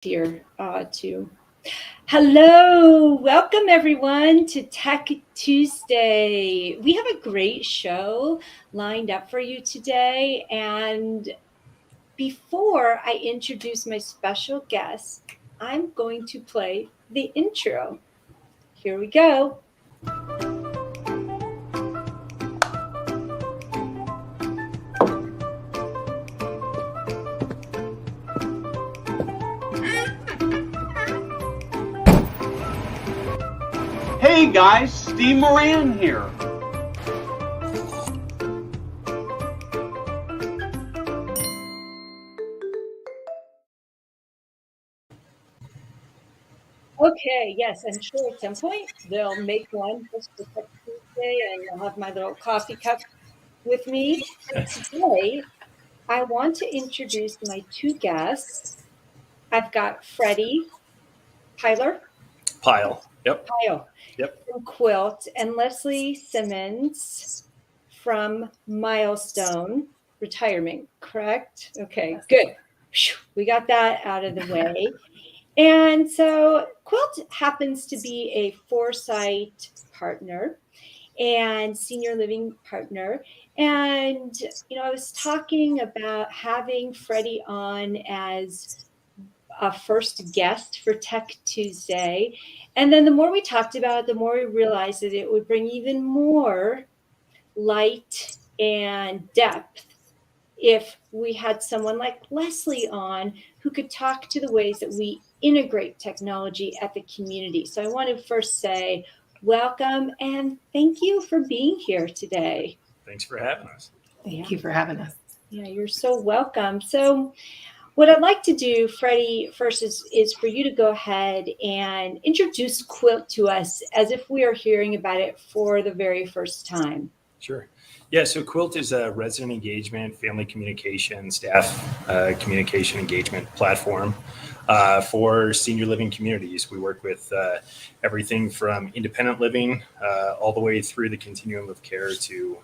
here too. Hello, welcome everyone to Tech Tuesday. We have a great show lined up for you today. And before I introduce my special guest, I'm going to play the intro. Here we go. Hey guys, Steve Moran here. Okay, yes, I'm sure at some point they'll make one just for Tech Tuesday and I'll have my little coffee cup with me. But today, I want to introduce my two guests. I've got Freddie Pyle Yep. from Quilt and Leslie Simmons from Milestone Retirement, correct? Okay, good. We got that out of the way. And so Quilt happens to be a foresight partner and senior living partner. And, I was talking about having Freddie on as a first guest for Tech Tuesday. And then the more we talked about it, the more we realized that it would bring even more light and depth if we had someone like Leslie on who could talk to the ways that we integrate technology at the community. So I want to first say welcome and thank you for being here today. Thanks for having us. Thank you for having us. Yeah, you're so welcome. So what I'd like to do, Freddie, first is for you to go ahead and introduce Quilt to us as if we are hearing about it for the very first time. Sure. Yeah, so Quilt is a resident engagement, family communication, staff communication engagement platform for senior living communities. We work with everything from independent living all the way through the continuum of care to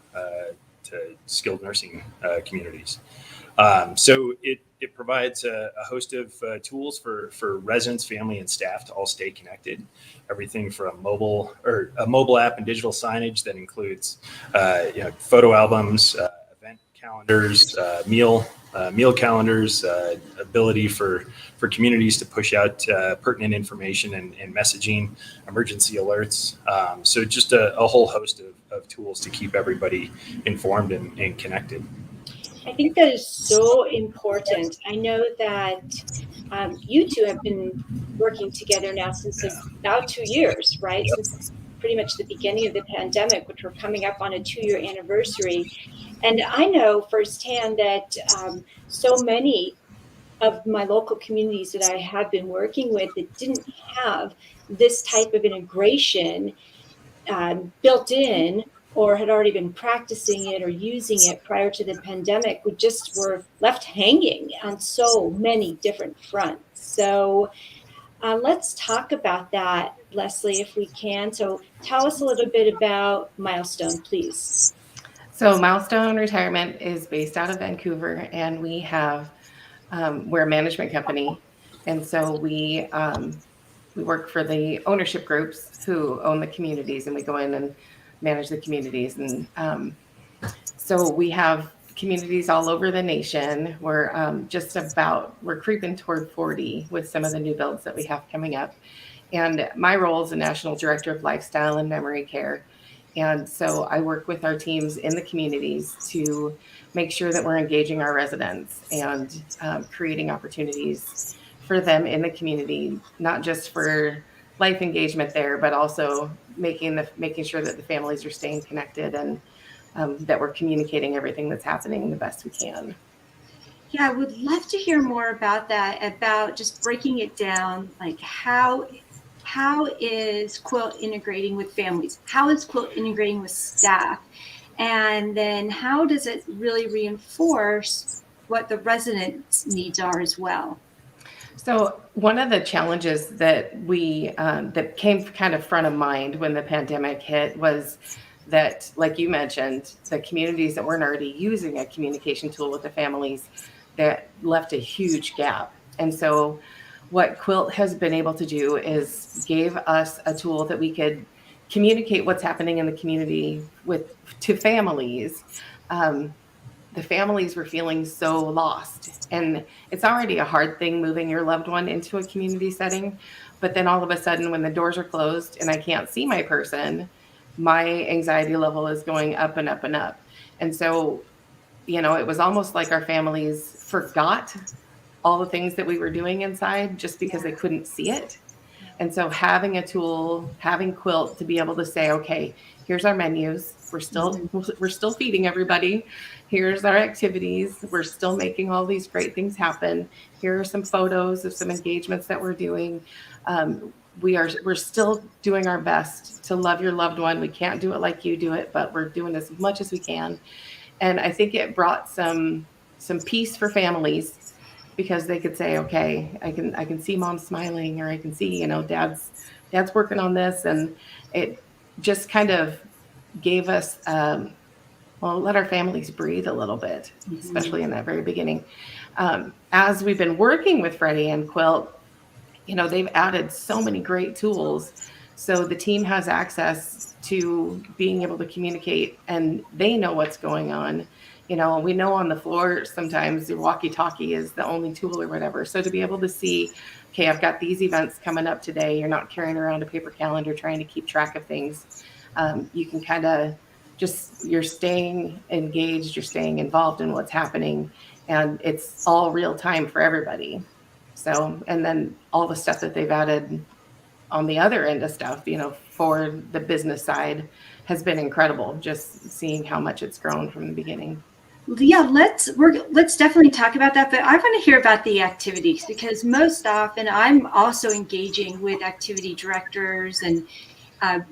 skilled nursing communities. So it provides a host of tools for residents, family, and staff to all stay connected. Everything from a mobile app and digital signage that includes photo albums, event calendars, meal calendars, ability for communities to push out pertinent information and messaging, emergency alerts. So just a whole host of tools to keep everybody informed and connected. I think that is so important. I know that you two have been working together now since about 2 years, right? Yep. Since pretty much the beginning of the pandemic, which we're coming up on a 2-year anniversary. And I know firsthand that so many of my local communities that I have been working with that didn't have this type of integration built in or had already been practicing it or using it prior to the pandemic, we just were left hanging on so many different fronts. So let's talk about that, Leslie, if we can. So tell us a little bit about Milestone, please. So Milestone Retirement is based out of Vancouver, and we're a management company. And so we work for the ownership groups who own the communities, and we go in and manage the communities. And so we have communities all over the nation. We're creeping toward 40 with some of the new builds that we have coming up. And my role is a national director of lifestyle and memory care. And so I work with our teams in the communities to make sure that we're engaging our residents and creating opportunities for them in the community, not just for life engagement there, but also making sure that the families are staying connected and that we're communicating everything that's happening the best we can. Yeah, I would love to hear more about that, about just breaking it down, like how is Quilt integrating with families? How is Quilt integrating with staff? And then how does it really reinforce what the residents' needs are as well? So one of the challenges that that came kind of front of mind when the pandemic hit was that, like you mentioned, the communities that weren't already using a communication tool with the families, that left a huge gap. And so what Quilt has been able to do is gave us a tool that we could communicate what's happening in the community to families. The families were feeling so lost, and it's already a hard thing moving your loved one into a community setting. But then all of a sudden, when the doors are closed and I can't see my person, my anxiety level is going up and up and up. And so, it was almost like our families forgot all the things that we were doing inside just because they couldn't see it. And so having a tool, having Quilt to be able to say, okay, here's our menus. We're still feeding everybody. Here's our activities. We're still making all these great things happen. Here are some photos of some engagements that we're doing. We're still doing our best to love your loved one. We can't do it like you do it, but we're doing as much as we can. And I think it brought some peace for families, because they could say, okay, I can see mom smiling, or I can see, dad's working on this. And it just kind of gave us, let our families breathe a little bit, especially in that very beginning. As we've been working with Freddie and Quilt, they've added so many great tools. So the team has access to being able to communicate, and they know what's going on. We know on the floor sometimes the walkie-talkie is the only tool or whatever. So to be able to see, okay, I've got these events coming up today. You're not carrying around a paper calendar trying to keep track of things. You can kind of you're staying engaged, you're staying involved in what's happening, and it's all real time for everybody. So, and then all the stuff that they've added on the other end of stuff, for the business side has been incredible. Just seeing how much it's grown from the beginning. Yeah, let's definitely talk about that. But I want to hear about the activities, because most often I'm also engaging with activity directors, and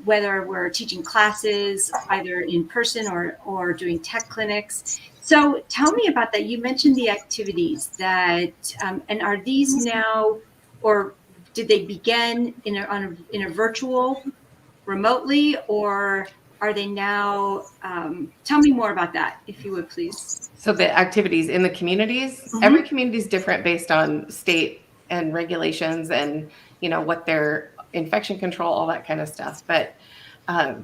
whether we're teaching classes either in person or doing tech clinics. So tell me about that. You mentioned the activities that, and are these now, or did they begin in a virtual, remotely, or are they now? Tell me more about that, if you would, please. So the activities in the communities, every community is different based on state and regulations, and what their infection control, all that kind of stuff. But I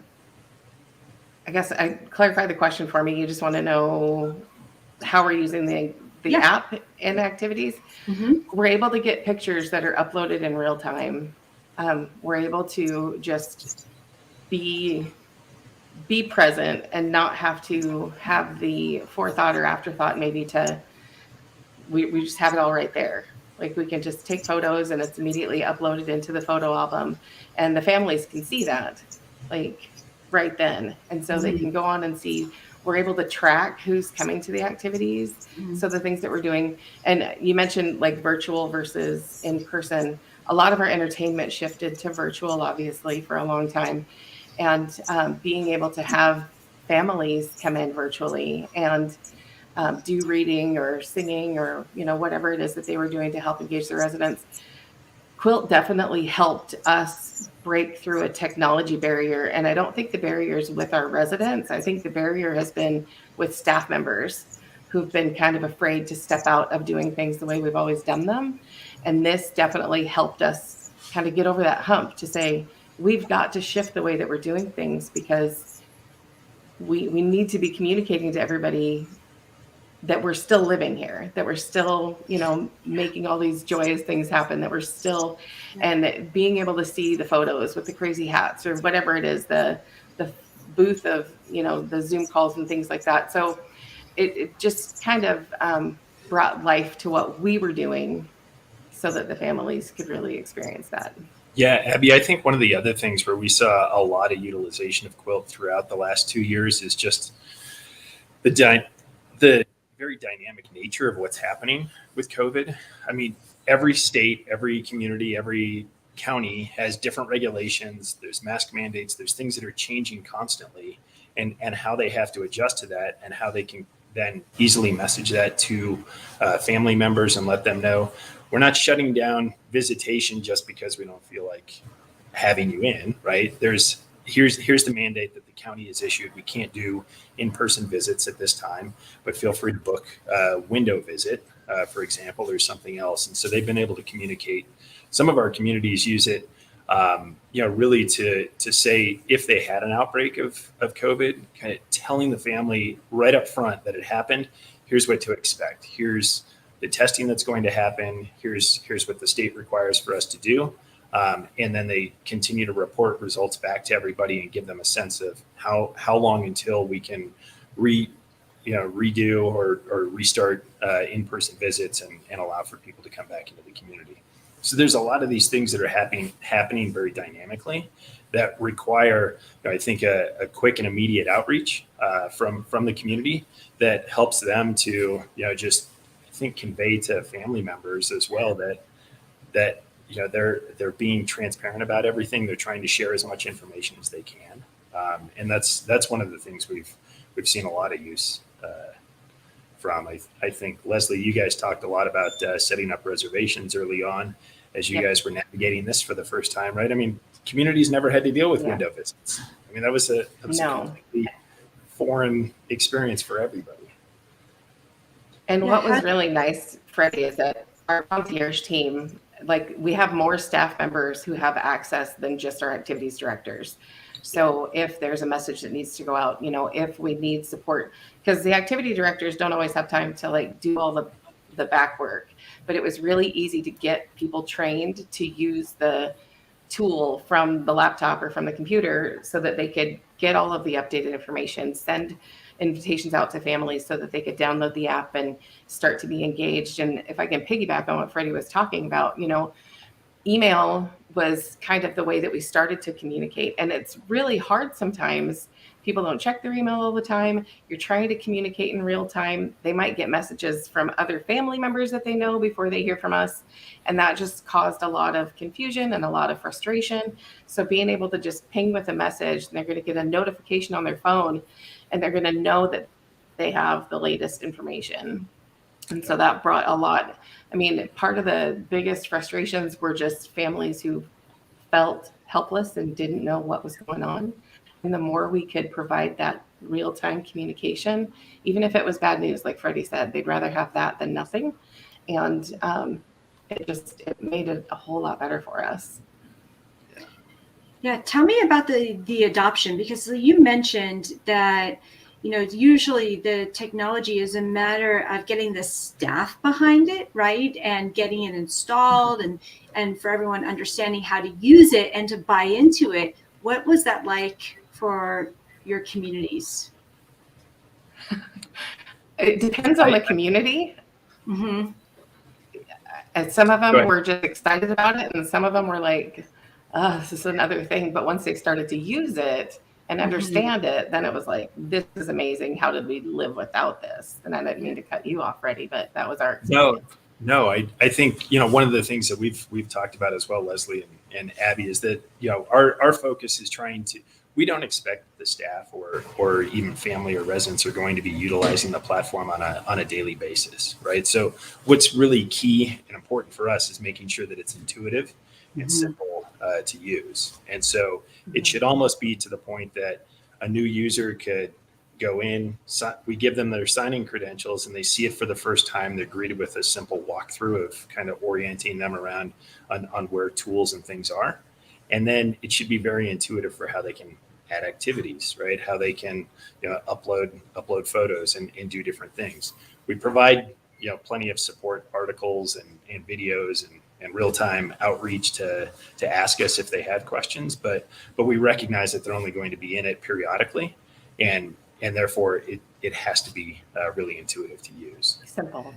guess I clarified the question for me. You just want to know how we're using the app in activities. We're able to get pictures that are uploaded in real time. We're able to just be present and not have to have the forethought or afterthought maybe we just have it all right there. Like, we can just take photos and it's immediately uploaded into the photo album, and the families can see that like right then. And so they can go on and see. We're able to track who's coming to the activities. So the things that we're doing, and you mentioned like virtual versus in person. A lot of our entertainment shifted to virtual, obviously, for a long time. And being able to have families come in virtually and do reading or singing or, whatever it is that they were doing to help engage the residents. Quilt definitely helped us break through a technology barrier. And I don't think the barrier is with our residents. I think the barrier has been with staff members who've been kind of afraid to step out of doing things the way we've always done them. And this definitely helped us kind of get over that hump to say, we've got to shift the way that we're doing things, because we need to be communicating to everybody that we're still living here, that we're still, making all these joyous things happen, that we're still, and being able to see the photos with the crazy hats or whatever it is, the booth of, the Zoom calls and things like that. So it just kind of brought life to what we were doing so that the families could really experience that. Yeah, Abbie, I think one of the other things where we saw a lot of utilization of Quilt throughout the last 2 years is just the very dynamic nature of what's happening with COVID. I mean, every state, every community, every county has different regulations. There's mask mandates. There's things that are changing constantly, and how they have to adjust to that, and how they can then easily message that to family members and let them know, we're not shutting down visitation just because we don't feel like having you in, right? Here's the mandate that the county has issued. We can't do in-person visits at this time, but feel free to book a window visit for example, or something else. And so they've been able to communicate. Some of our communities use it, really to say if they had an outbreak of COVID, kind of telling the family right up front that it happened. Here's what to expect. Here's the testing that's going to happen. Here's what the state requires for us to do. And then they continue to report results back to everybody and give them a sense of how long until we can redo or restart in-person visits and allow for people to come back into the community. So there's a lot of these things that are happening very dynamically that require, I think, a quick and immediate outreach from the community that helps them to, just I think convey to family members as well that they're being transparent about everything. They're trying to share as much information as they can, and that's one of the things we've seen a lot of use from. I think, Leslie, you guys talked a lot about setting up reservations early on as you guys were navigating this for the first time, right? I mean, communities never had to deal with window visits. I mean, that was a completely foreign experience for everybody. And what was really nice, Freddie, is that our concierge team, like, we have more staff members who have access than just our activities directors. So if there's a message that needs to go out, if we need support, because the activity directors don't always have time to do all the back work, but it was really easy to get people trained to use the tool from the laptop or from the computer so that they could get all of the updated information, send invitations out to families so that they could download the app and start to be engaged. And if I can piggyback on what Freddie was talking about, email was kind of the way that we started to communicate. And it's really hard sometimes. People don't check their email all the time. You're trying to communicate in real time. They might get messages from other family members that they know before they hear from us. And that just caused a lot of confusion and a lot of frustration. So being able to just ping with a message, and they're going to get a notification on their phone, and they're going to know that they have the latest information. And so that brought a lot. I mean, part of the biggest frustrations were just families who felt helpless and didn't know what was going on. And the more we could provide that real-time communication, even if it was bad news, like Freddie said, they'd rather have that than nothing. And it made it a whole lot better for us. Yeah, tell me about the adoption, because you mentioned that, usually the technology is a matter of getting the staff behind it, right? And getting it installed and for everyone understanding how to use it and to buy into it. What was that like for your communities? It depends on the community. Mm-hmm. And some of them were just excited about it, and some of them were like, oh, this is another thing. But once they started to use it and understand it, then it was like, this is amazing. How did we live without this? And I didn't mean to cut you off, Freddie, but that was our experience. No, I think, one of the things that we've talked about as well, Leslie and Abbie, is that, our focus is we don't expect the staff or even family or residents are going to be utilizing the platform on a daily basis, right? So what's really key and important for us is making sure that it's intuitive and simple to use. And so it should almost be to the point that a new user could go in, we give them their sign-in credentials, and they see it for the first time. They're greeted with a simple walkthrough of kind of orienting them around on where tools and things are. And then it should be very intuitive for how they can add activities, right? How they can upload photos and do different things. We provide plenty of support articles and videos and real-time outreach to ask us if they have questions, but we recognize that they're only going to be in it periodically, and therefore it has to be really intuitive to use. Simple.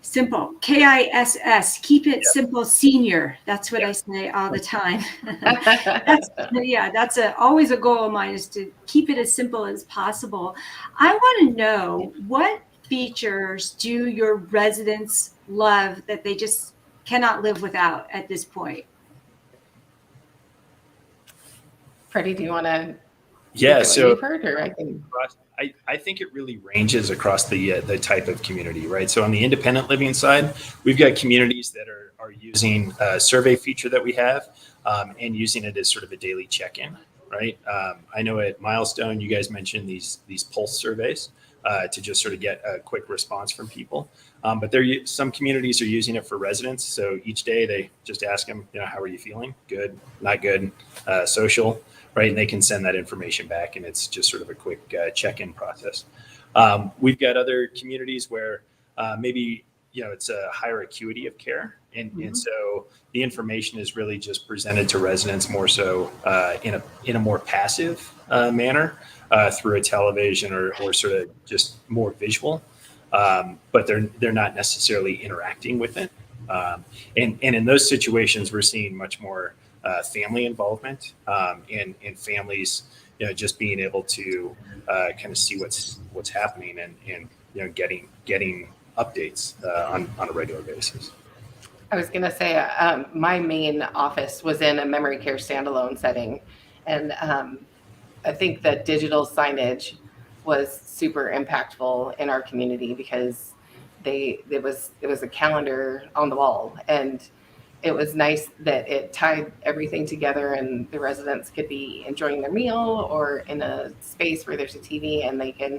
Simple. KISS. Keep it simple, senior. That's what I say all the time. That's always a goal of mine, is to keep it as simple as possible. I want to know, what features do your residents love that they just cannot live without at this point? Freddie, do you want to? Yeah, so you've heard, or I can. I think it really ranges across the type of community, right? So on the independent living side, we've got communities that are using a survey feature that we have and using it as sort of a daily check-in, right? I know at Milestone, you guys mentioned these pulse surveys. to just sort of get a quick response from people. But some communities are using it for residents. So each day they just ask them, how are you feeling? Good, not good, social, right? And they can send that information back, and it's just sort of a quick check-in process. We've got other communities where maybe it's a higher acuity of care, and so the information is really just presented to residents more so in a more passive manner through a television or sort of just more visual, but they're not necessarily interacting with it. And in those situations, we're seeing much more family involvement and families, just being able to kind of see what's happening and getting updates on a regular basis. I was going to say my main office was in a memory care standalone setting, and I think that digital signage was super impactful in our community because it was a calendar on the wall, and it was nice that it tied everything together, and the residents could be enjoying their meal or in a space where there's a TV and they can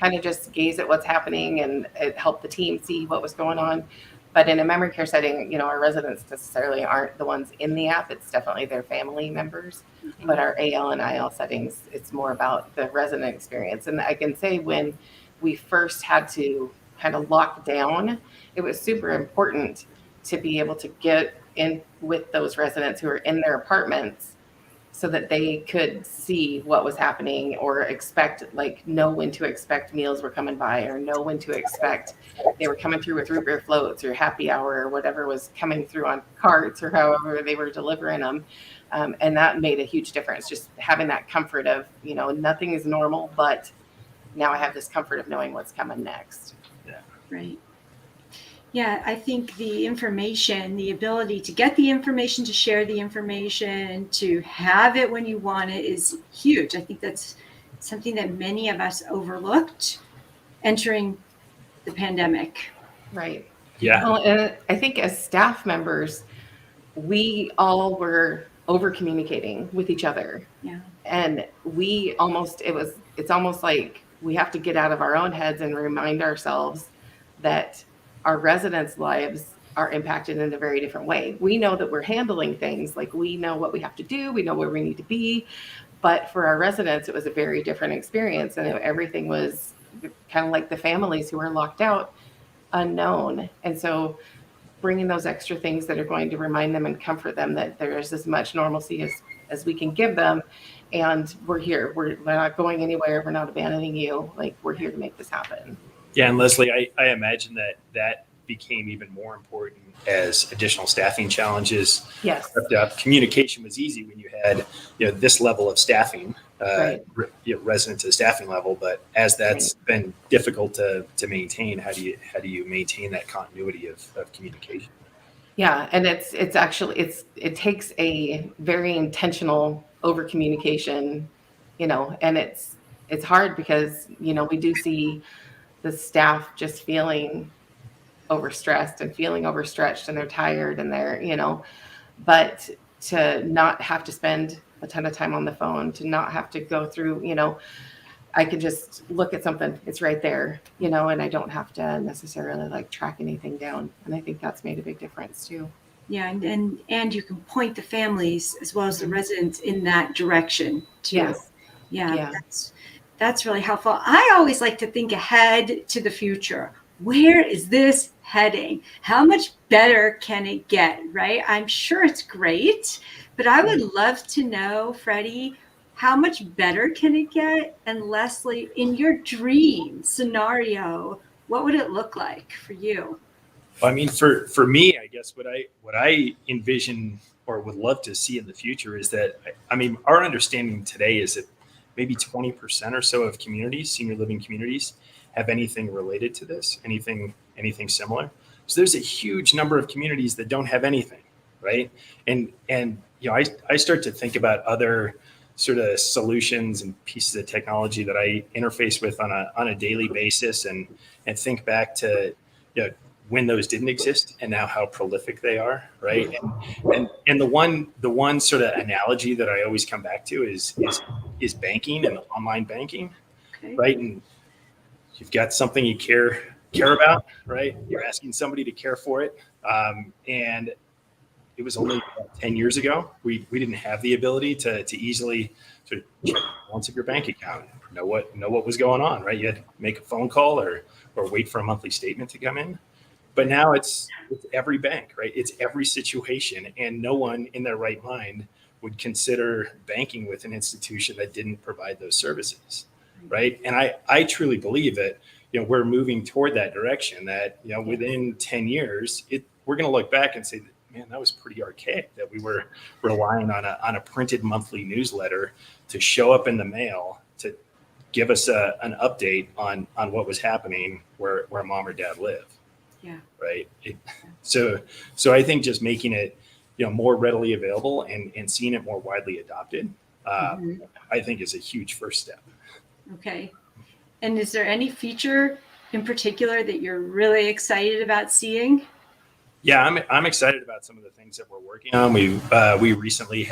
kind of just gaze at what's happening, and it helped the team see what was going on. But in a memory care setting, our residents necessarily aren't the ones in the app. It's definitely their family members. But our AL and IL settings, it's more about the resident experience. And I can say when we first had to kind of lock down, it was super important to be able to get in with those residents who are in their apartments so that they could see what was happening or know when to expect meals were coming by, or know when to expect they were coming through with root beer floats or happy hour or whatever was coming through on carts or however they were delivering them. And that made a huge difference, just having that comfort of, nothing is normal, but now I have this comfort of knowing what's coming next. Yeah. Right. Yeah, I think the information, the ability to get the information, to share the information, to have it when you want it is huge. I think that's something that many of us overlooked entering the pandemic. Right. Yeah. Well, and I think as staff members, we all were over communicating with each other. Yeah. And it's almost like we have to get out of our own heads and remind ourselves that our residents' lives are impacted in a very different way. We know that we're handling things, like we know what we have to do, we know where we need to be, but for our residents, it was a very different experience, and everything was kind of like the families who are locked out, unknown. And so bringing those extra things that are going to remind them and comfort them that there is as much normalcy as we can give them, and we're here, we're not going anywhere, we're not abandoning you, like we're here to make this happen. Yeah, and Leslie, I imagine that became even more important as additional staffing challenges crept up. Communication was easy when you had this level of staffing, Right. Residents at staffing level. But as that's been difficult to maintain, how do you maintain that continuity of communication? Yeah, and it's actually it takes a very intentional over communication, and it's hard because we do see the staff just feeling overstressed and feeling overstretched, and they're tired, and they're, but to not have to spend a ton of time on the phone, to not have to go through, I can just look at something, it's right there, and I don't have to necessarily track anything down. And I think that's made a big difference too. Yeah, and you can point the families as well as the residents in that direction too. Yes. Yeah. That's really helpful. I always like to think ahead to the future. Where is this heading? How much better can it get, right? I'm sure it's great, but I would love to know, Freddie, how much better can it get? And Leslie, in your dream scenario, what would it look like for you? Well, I mean, for me, I guess what I envision or would love to see in the future is that, our understanding today is that maybe 20% or so of communities, senior living communities, have anything related to this, anything similar. So there's a huge number of communities that don't have anything, right? And I start to think about other sort of solutions and pieces of technology that I interface with on a daily basis, and think back to when those didn't exist and now how prolific they are, right? And the one sort of analogy that I always come back to is banking and online banking, right? And you've got something you care about, right? You're asking somebody to care for it. And it was only about 10 years ago. We didn't have the ability to easily sort of check the balance of your bank account, know what was going on, right? You had to make a phone call or wait for a monthly statement to come in. But now it's every bank, right? It's every situation, and no one in their right mind would consider banking with an institution that didn't provide those services, right? And I truly believe that, we're moving toward that direction, that, within 10 years, we're going to look back and say, man, that was pretty archaic, that we were relying on a printed monthly newsletter to show up in the mail to give us an update on what was happening where mom or dad live. Yeah. Right. So I think just making it, more readily available and seeing it more widely adopted, I think is a huge first step. Okay. And is there any feature in particular that you're really excited about seeing? Yeah, I'm excited about some of the things that we're working on. We recently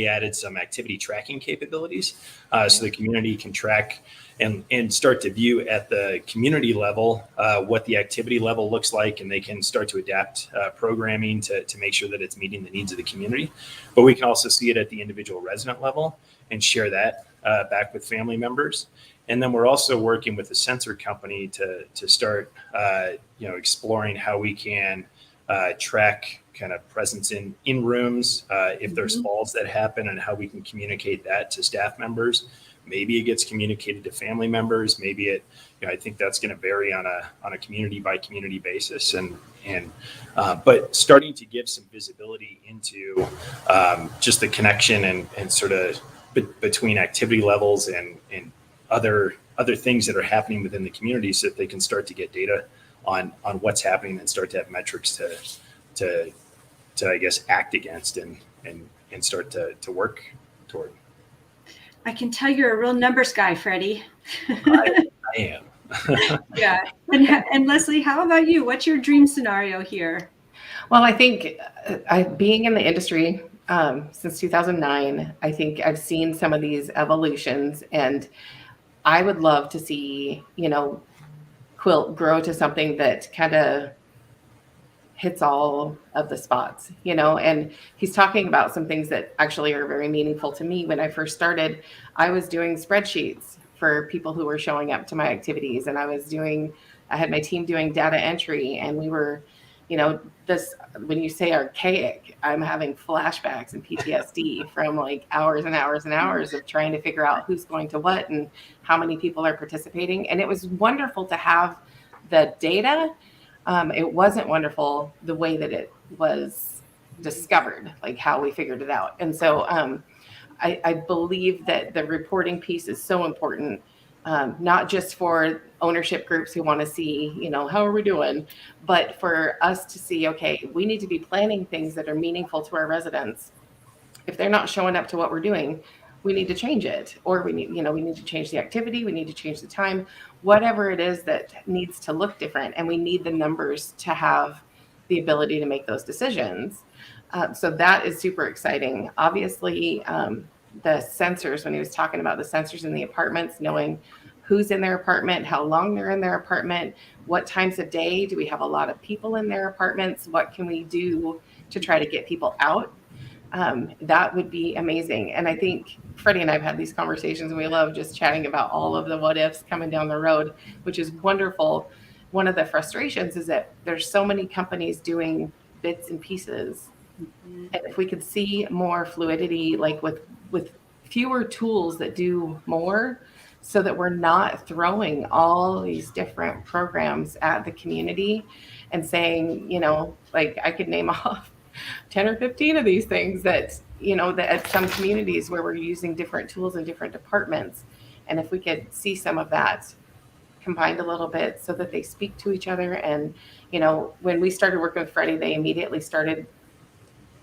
added some activity tracking capabilities, so the community can track and start to view at the community level what the activity level looks like, and they can start to adapt programming to make sure that it's meeting the needs of the community. But we can also see it at the individual resident level and share that back with family members. And then we're also working with a sensor company to start, exploring how we can track kind of presence in rooms, if there's falls that happen, and how we can communicate that to staff members. Maybe it gets communicated to family members. Maybe it, I think that's going to vary on a community by community basis. But starting to give some visibility into just the connection and sort of between activity levels and other things that are happening within the community, so that they can start to get data on what's happening and start to have metrics to I guess act against and start to work toward. I can tell you're a real numbers guy, Freddie. I am. Yeah. And Leslie, how about you? What's your dream scenario here? Well, I think being in the industry since 2009, I think I've seen some of these evolutions, and I would love to see, Quill grow to something that kind of hits all of the spots, and he's talking about some things that actually are very meaningful to me. When I first started, I was doing spreadsheets for people who were showing up to my activities, and I had my team doing data entry, and we were, when you say archaic, I'm having flashbacks and PTSD from like hours and hours and hours of trying to figure out who's going to what and how many people are participating. And it was wonderful to have the data. It wasn't wonderful the way that it was discovered, like how we figured it out. And so I believe that the reporting piece is so important, not just for ownership groups who want to see, how are we doing, but for us to see, okay, we need to be planning things that are meaningful to our residents. If they're not showing up to what we're doing, we need to change it, or we need to change the activity, we need to change the time, whatever it is that needs to look different. And we need the numbers to have the ability to make those decisions. So that is super exciting. Obviously, the sensors, when he was talking about the sensors in the apartments, knowing who's in their apartment, how long they're in their apartment, what times of day, do we have a lot of people in their apartments, what can we do to try to get people out? That would be amazing. And I think Freddie and I have had these conversations, and we love just chatting about all of the what ifs coming down the road, which is wonderful. One of the frustrations is that there's so many companies doing bits and pieces. And if we could see more fluidity, like with fewer tools that do more, so that we're not throwing all these different programs at the community and saying, like I could name off 10 or 15 of these things that at some communities where we're using different tools in different departments. And if we could see some of that combined a little bit so that they speak to each other. And, when we started working with Freddie, they immediately started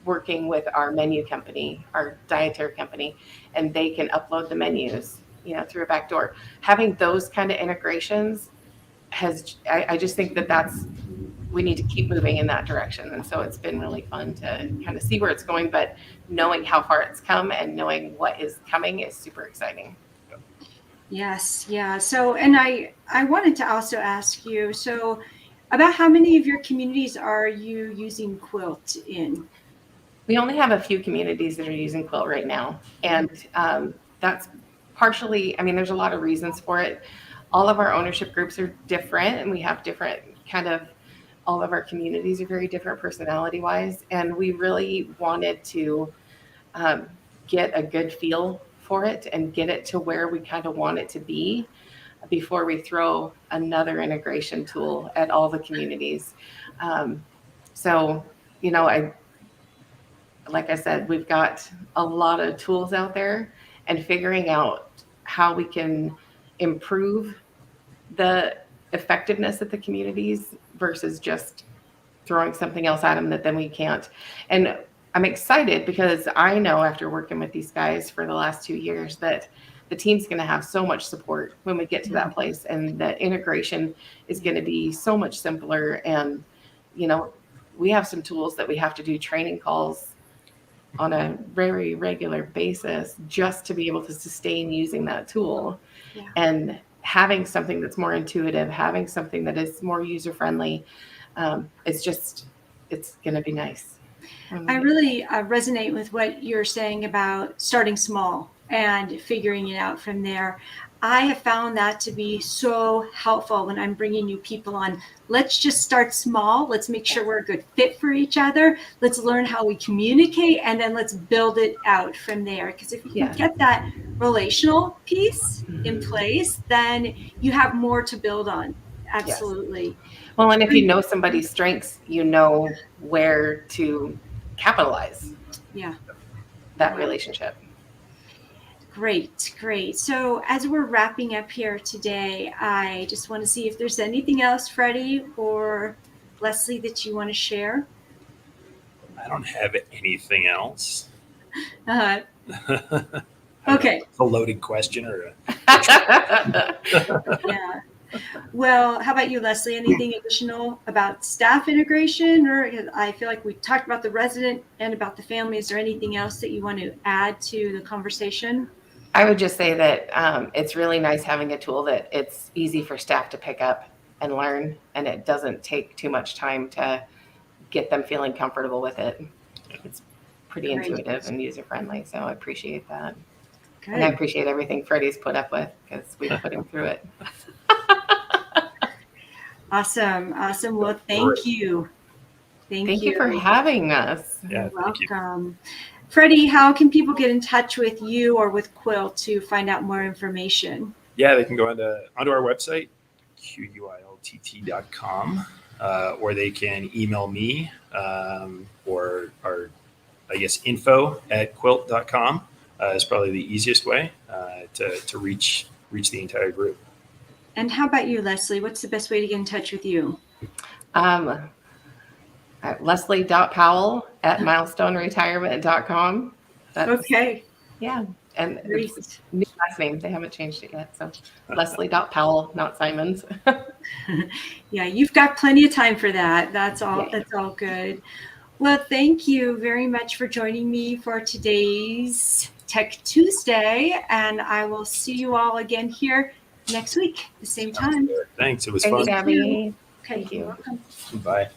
working with our menu company, our dietary company, and they can upload the menus, through a back door. Having those kind of integrations I just think we need to keep moving in that direction. And so it's been really fun to kind of see where it's going, but knowing how far it's come and knowing what is coming is super exciting. Yes, yeah. So, and I wanted to also ask you, so about how many of your communities are you using Quilt in? We only have a few communities that are using Quill right now. And that's partially, I mean, there's a lot of reasons for it. All of our ownership groups are different, and we have different all of our communities are very different personality wise. And we really wanted to um, get a good feel for it and get it to where we kind of want it to be before we throw another integration tool at all the communities. Um, so, like I said, we've got a lot of tools out there, and figuring out how we can improve the effectiveness of the communities versus just throwing something else at them that then we can't. And I'm excited because I know after working with these guys for the last 2 years that the team's going to have so much support when we get to that place, and that integration is going to be so much simpler. And, we have some tools that we have to do training calls on a very regular basis just to be able to sustain using that tool. Yeah. And having something that's more intuitive, having something that is more user friendly, it's going to be nice. I really resonate with what you're saying about starting small and figuring it out from there. I have found that to be so helpful when I'm bringing new people on. Let's just start small. Let's make sure we're a good fit for each other. Let's learn how we communicate, and then let's build it out from there. Because if you can get that relational piece in place, then you have more to build on. Absolutely. Yes. Well, and if you know somebody's strengths, you know where to capitalize that relationship. Great. So as we're wrapping up here today, I just want to see if there's anything else, Freddie or Leslie, that you want to share. I don't have anything else. Okay. A loaded question or Yeah. Well, how about you, Leslie? Anything additional about staff integration? Or I feel like we talked about the resident and about the family. Is there anything else that you want to add to the conversation? I would just say that it's really nice having a tool that it's easy for staff to pick up and learn, and it doesn't take too much time to get them feeling comfortable with it. It's pretty intuitive and user friendly, so I appreciate that. Good. And I appreciate everything Freddie's put up with, because we put him through it. Awesome. Well, thank you. Thank you for having us. You're welcome. Freddie, how can people get in touch with you or with Quill to find out more information? Yeah, they can go onto our website, quiltt.com, or they can email me, or our, info@quilt.com is probably the easiest way to reach the entire group. And how about you, Leslie? What's the best way to get in touch with you? At Leslie.Powell@milestoneretirement.com. Okay. Yeah. And it's new last name. They haven't changed it yet. So Leslie.Powell, not Simons. Yeah, you've got plenty of time for that. That's all. Yeah. That's all good. Well, thank you very much for joining me for today's Tech Tuesday. And I will see you all again here next week at the same time. Thanks. It was fun. Thanks, Abbie. Okay. Thank you. You're welcome. Bye.